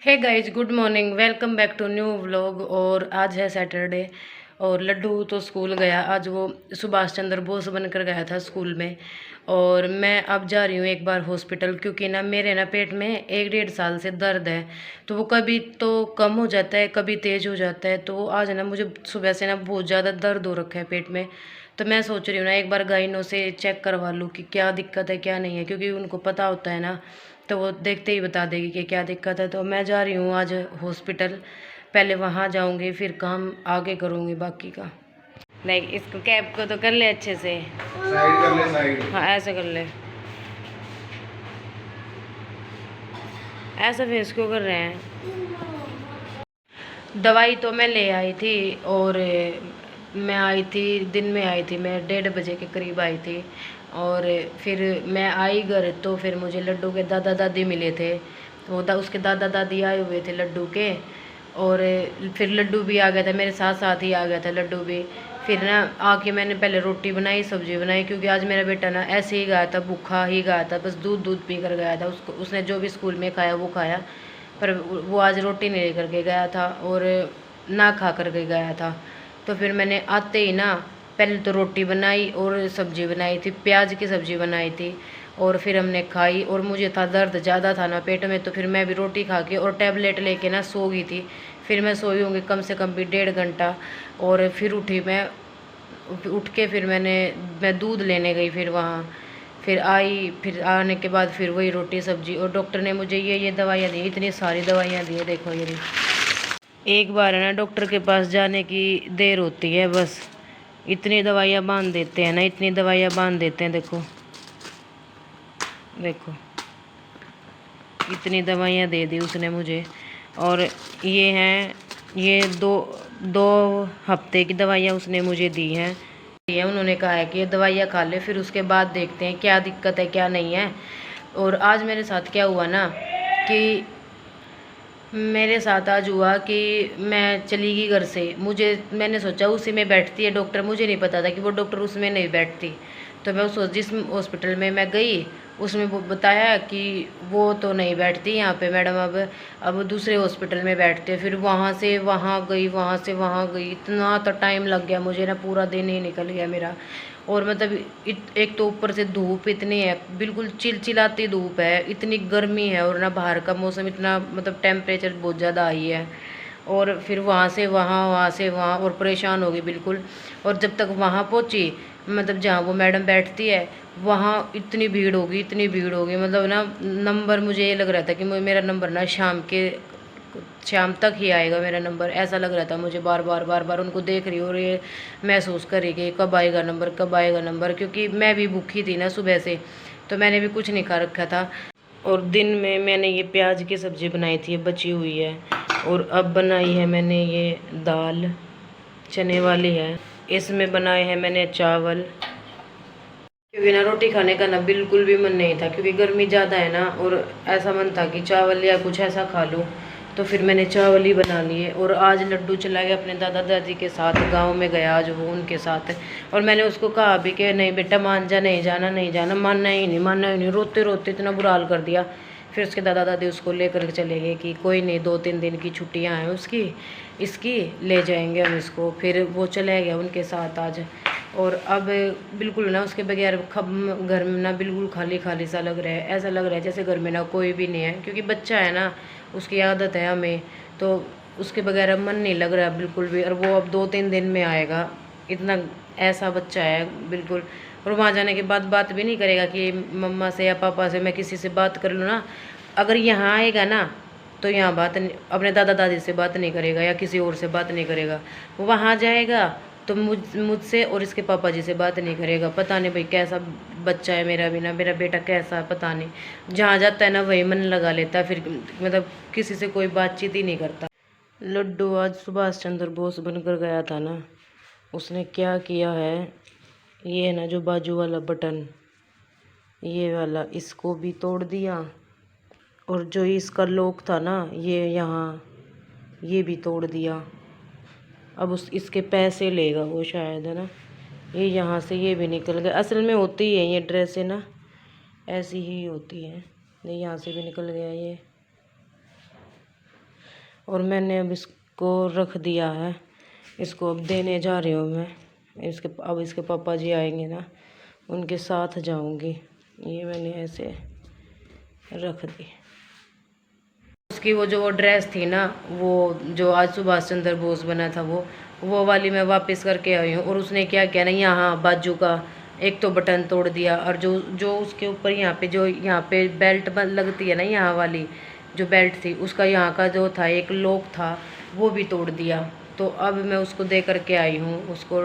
Hey guys, good morning. Welcome back to new vlog. और आज है सैटरडे और लड्डू तो स्कूल गया। आज वो सुभाष चंद्र बोस बनकर गया था स्कूल में। और मैं अब जा रही हूँ एक बार हॉस्पिटल, क्योंकि ना मेरे ना पेट में 1 डेढ़ साल से दर्द है। तो वो कभी तो कम हो जाता है, कभी तेज़ हो जाता है। तो आज ना मुझे सुबह से ना बहुत ज़्यादा दर्द हो रखा है पेट में। तो मैं सोच रही हूँ ना एक बार गाइनों से चेक करवा लूँ कि क्या दिक्कत है क्या नहीं है, क्योंकि उनको पता होता है ना, तो वो देखते ही बता देगी कि क्या दिक्कत है। तो मैं जा रही हूँ आज हॉस्पिटल। पहले वहाँ जाऊँगी, फिर काम आगे करूँगी बाकी का। नहीं, इसको कैब को तो कर ले अच्छे से। साइड कर ले साइड। हाँ, ऐसे कर ले। ऐसा फेस क्यों कर रहे हैं? दवाई तो मैं ले आई थी। और मैं आई थी, दिन में आई थी, मैं 1:30 बजे के करीब आई थी। और फिर मैं आई घर, तो फिर मुझे लड्डू के दादा दादी मिले थे। तो उसके दादा दादी आए हुए थे लड्डू के। और फिर लड्डू भी आ गया था, मेरे साथ साथ ही आ गया था लड्डू भी। फिर ना आके मैंने पहले रोटी बनाई, सब्जी बनाई, क्योंकि आज मेरा बेटा ना ऐसे ही गया था, भूखा ही गया था, बस दूध दूध पी कर गया था। उसको उसने जो भी स्कूल में खाया वो खाया, पर वो आज रोटी नहीं लेकर के गया था और ना खा कर के गया था। तो फिर मैंने आते ही ना पहले तो रोटी बनाई और सब्जी बनाई थी, प्याज की सब्जी बनाई थी। और फिर हमने खाई। और मुझे था दर्द ज़्यादा था ना पेट में, तो फिर मैं भी रोटी खा के और टैबलेट लेके ना सो गई थी। फिर मैं सोई होंगी कम से कम भी 1.5 घंटा। और फिर उठी मैं, उठ के फिर मैं दूध लेने गई। फिर वहाँ फिर आई, फिर आने के बाद फिर वही रोटी सब्जी। और डॉक्टर ने मुझे ये दवाइयाँ दी, इतनी सारी दवाइयाँ दी है, देखो ये। एक बार है ना डॉक्टर के पास जाने की देर होती है, बस इतनी दवाइयाँ बांध देते हैं ना, इतनी दवाइयाँ बांध देते हैं। देखो देखो, इतनी दवाइयाँ दे दी उसने मुझे। और ये हैं, ये दो दो हफ्ते की दवाइयाँ उसने मुझे दी हैं। ये उन्होंने कहा है कि ये दवाइयाँ खा ले, फिर उसके बाद देखते हैं क्या दिक्कत है क्या नहीं है। और आज मेरे साथ क्या हुआ ना, कि मेरे साथ आज हुआ कि मैं चली गई घर से। मैंने सोचा उसी में बैठती है डॉक्टर, मुझे नहीं पता था कि वो डॉक्टर उसमें नहीं बैठती। तो मैं उस जिस हॉस्पिटल में मैं गई, उसमें वो बताया कि वो तो नहीं बैठती यहाँ पे मैडम, अब दूसरे हॉस्पिटल में बैठते हैं। फिर वहाँ से वहाँ गई, वहाँ से वहाँ गई, इतना तो टाइम लग गया मुझे ना, पूरा दिन ही निकल गया मेरा। और मतलब एक तो ऊपर से धूप इतनी है, बिल्कुल चिलचिलाती धूप है, इतनी गर्मी है। और ना बाहर का मौसम इतना, मतलब टेम्परेचर बहुत ज़्यादा आई है। और फिर वहाँ से वहाँ, वहाँ से वहाँ, और परेशान हो गई बिल्कुल। और जब तक वहाँ पहुँची, मतलब जहाँ वो मैडम बैठती है, वहाँ इतनी भीड़ होगी, इतनी भीड़ होगी, मतलब ना नंबर मुझे ये लग रहा था कि मेरा नंबर ना शाम तक ही आएगा मेरा नंबर, ऐसा लग रहा था मुझे। बार बार बार बार उनको देख रही और ये महसूस कर रही कि कब आएगा नंबर, कब आएगा नंबर, क्योंकि मैं भी भूखी थी ना सुबह से, तो मैंने भी कुछ नहीं खा रखा था। और दिन में मैंने ये प्याज की सब्ज़ी बनाई थी, ये बची हुई है। और अब बनाई है मैंने ये दाल, चने वाली है। इसमें बनाए हैं मैंने चावल, क्योंकि ना रोटी खाने का ना बिल्कुल भी मन नहीं था, क्योंकि गर्मी ज़्यादा है ना। और ऐसा मन था कि चावल या कुछ ऐसा खा लूँ, तो फिर मैंने चावल ही बना लिए। और आज लड्डू चला गया अपने दादा दादी के साथ, गांव में गया आज वो उनके साथ। और मैंने उसको कहा भी कि नहीं बेटा मान जा, नहीं जाना नहीं जाना, मानना ही नहीं, मानना ही नहीं, रोते रोते इतना बुरा हाल कर दिया। फिर उसके दादा दादी उसको लेकर चले गए कि कोई नहीं, 2-3 दिन की छुट्टियाँ हैं उसकी, इसकी ले जाएंगे हम इसको। फिर वो चले गया उनके साथ आज। और अब बिल्कुल ना उसके बगैर घर में ना बिल्कुल खाली खाली सा लग रहा है, ऐसा लग रहा है जैसे घर में ना कोई भी नहीं है, क्योंकि बच्चा है ना, उसकी आदत है हमें, तो उसके बगैर अब मन नहीं लग रहा है बिल्कुल भी। और वो अब 2-3 दिन में आएगा, इतना ऐसा बच्चा है बिल्कुल। और वहाँ जाने के बाद बात भी नहीं करेगा कि मम्मा से या पापा से मैं किसी से बात कर लूँ ना। अगर यहाँ आएगा ना, तो यहाँ बात नहीं, अपने दादा दादी से बात नहीं करेगा या किसी और से बात नहीं करेगा। वो वहाँ जाएगा तो मुझसे और इसके पापा जी से बात नहीं करेगा। पता नहीं भाई कैसा बच्चा है मेरा भी ना, मेरा बेटा कैसा है पता नहीं। जहाँ जाता है ना वही मन लगा लेता है, फिर मतलब किसी से कोई बातचीत ही नहीं करता। लड्डू आज सुभाष चंद्र बोस बनकर गया था ना, उसने क्या किया है, ये ना जो बाजू वाला बटन, ये वाला, इसको भी तोड़ दिया। और जो इसका लॉक था ना, ये यहाँ, ये भी तोड़ दिया। अब इसके पैसे लेगा वो शायद, है ना। ये यहाँ से ये भी निकल गया, असल में होती है ये ड्रेसें ना ऐसी ही होती हैं। नहीं, यहाँ से भी निकल गया ये। और मैंने अब इसको रख दिया है। इसको अब देने जा रही हूँ मैं। अब इसके पापा जी आएंगे ना, उनके साथ जाऊंगी। ये मैंने ऐसे रख दी। उसकी वो ड्रेस थी ना, वो जो आज सुभाष चंद्र बोस बना था, वो वाली मैं वापस करके आई हूँ। और उसने क्या किया ना, यहाँ बाजू का एक तो बटन तोड़ दिया, और जो उसके ऊपर यहाँ पे बेल्ट लगती है ना, यहाँ वाली जो बेल्ट थी उसका यहाँ का जो था एक लॉक था, वो भी तोड़ दिया। तो अब मैं उसको दे करके आई हूँ, उसको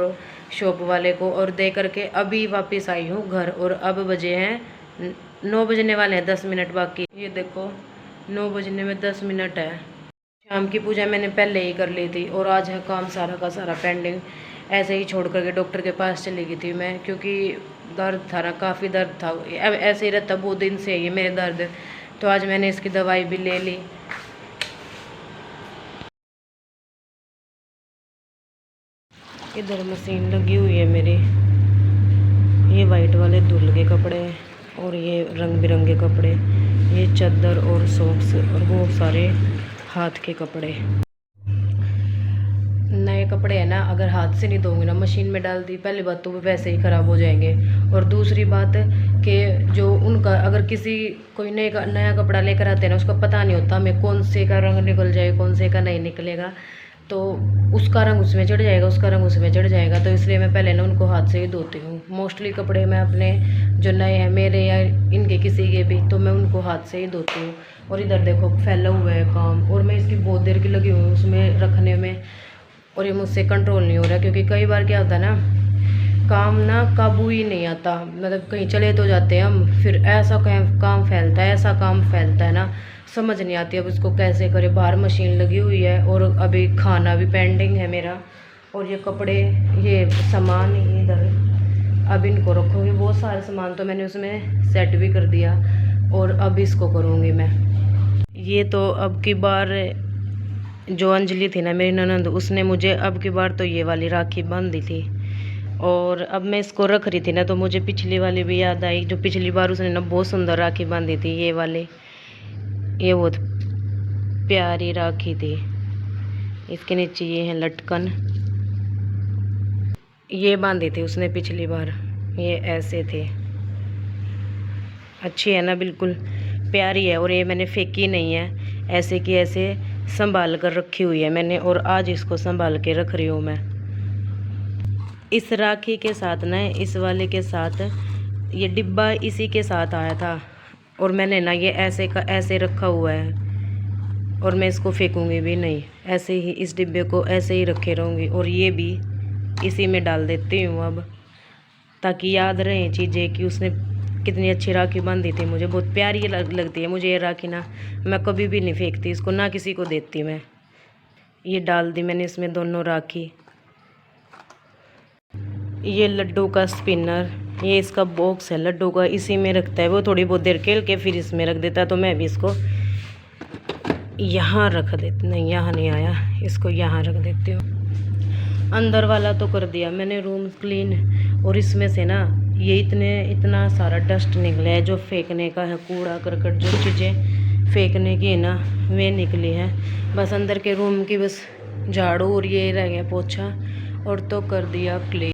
शॉप वाले को, और दे करके अभी वापस आई हूँ घर। और अब बजे हैं 9 बजने वाले हैं, 10 मिनट बाकी। ये देखो 9 बजने में 10 मिनट है। शाम की पूजा मैंने पहले ही कर ली थी, और आज है काम सारा का सारा पेंडिंग। ऐसे ही छोड़ करके डॉक्टर के पास चली गई थी मैं, क्योंकि दर्द था ना, काफ़ी दर्द था। अब ऐसे ही रहता, बहुत दिन से ये मेरे दर्द। तो आज मैंने इसकी दवाई भी ले ली। इधर मशीन लगी हुई है मेरी। ये वाइट वाले धुल के कपड़े, और ये रंग बिरंगे कपड़े, ये चादर और सॉक्स, और बहुत सारे हाथ के कपड़े। नए कपड़े है ना, अगर हाथ से नहीं धोऊंगी ना, मशीन में डाल दी, पहली बात तो वो वैसे ही ख़राब हो जाएंगे। और दूसरी बात कि जो उनका अगर कोई नया कपड़ा लेकर आते हैं ना, उसका पता नहीं होता हमें कौन से का रंग निकल जाए, कौन से का नहीं निकलेगा। तो उसका रंग उसमें चढ़ जाएगा, उसका रंग उसमें चढ़ जाएगा। तो इसलिए मैं पहले ना उनको हाथ से ही धोती हूँ। मोस्टली कपड़े मैं अपने जो नए हैं, मेरे या इनके किसी के भी, तो मैं उनको हाथ से ही धोती हूँ। और इधर देखो फैला हुआ है काम, और मैं इसकी बहुत देर की लगी हुई हूँ उसमें रखने में, और ये मुझसे कंट्रोल नहीं हो रहा। क्योंकि कई बार क्या होता है ना, काम ना काबू ही नहीं आता। मतलब कहीं चले तो जाते हैं हम, फिर ऐसा काम फैलता है, ऐसा काम फैलता है ना, समझ नहीं आती अब इसको कैसे करे। बाहर मशीन लगी हुई है, और अभी खाना भी पेंडिंग है मेरा। और ये कपड़े, ये सामान इधर, अब इनको रखूँगी। बहुत सारे सामान तो मैंने उसमें सेट भी कर दिया, और अब इसको करूँगी मैं। ये तो अब की बार जो अंजलि थी ना मेरी ननंद, उसने मुझे अब की बार तो ये वाली राखी बांधी थी। और अब मैं इसको रख रही थी ना, तो मुझे पिछली वाली भी याद आई, जो पिछली बार उसने ना बहुत सुंदर राखी बांधी थी। ये वाली, ये बहुत प्यारी राखी थी। इसके नीचे ये है लटकन, ये बांधी थी उसने पिछली बार। ये ऐसे थे, अच्छी है ना, बिल्कुल प्यारी है। और ये मैंने फेंकी नहीं है, ऐसे की ऐसे संभाल कर रखी हुई है मैंने, और आज इसको संभाल के रख रही हूँ मैं। इस राखी के साथ ना, इस वाले के साथ, ये डिब्बा इसी के साथ आया था, और मैंने ना ये ऐसे का ऐसे रखा हुआ है, और मैं इसको फेंकूँगी भी नहीं। ऐसे ही इस डिब्बे को ऐसे ही रखे रहूँगी, और ये भी इसी में डाल देती हूँ अब, ताकि याद रहे चीज़ें कि उसने कितनी अच्छी राखी बांधी थी। मुझे बहुत प्यारी लगती है मुझे ये राखी ना, मैं कभी भी नहीं फेंकती इसको, ना किसी को देती मैं। ये डाल दी मैंने इसमें दोनों राखी। ये लड्डू का स्पिनर, ये इसका बॉक्स है लड्डू का, इसी में रखता है वो। थोड़ी बहुत देर खेल के फिर इसमें रख देता है, तो मैं भी इसको यहाँ रख देती, नहीं यहाँ नहीं आया, इसको यहाँ रख देती हूँ। अंदर वाला तो कर दिया मैंने रूम क्लीन, और इसमें से ना ये इतना सारा डस्ट निकला है, जो फेंकने का है, कूड़ा करकट जो चीज़ें फेंकने की है ना, वे निकली है। बस अंदर के रूम की बस झाड़ू, और ये रह गया पोछा, और तो कर दिया क्लीन।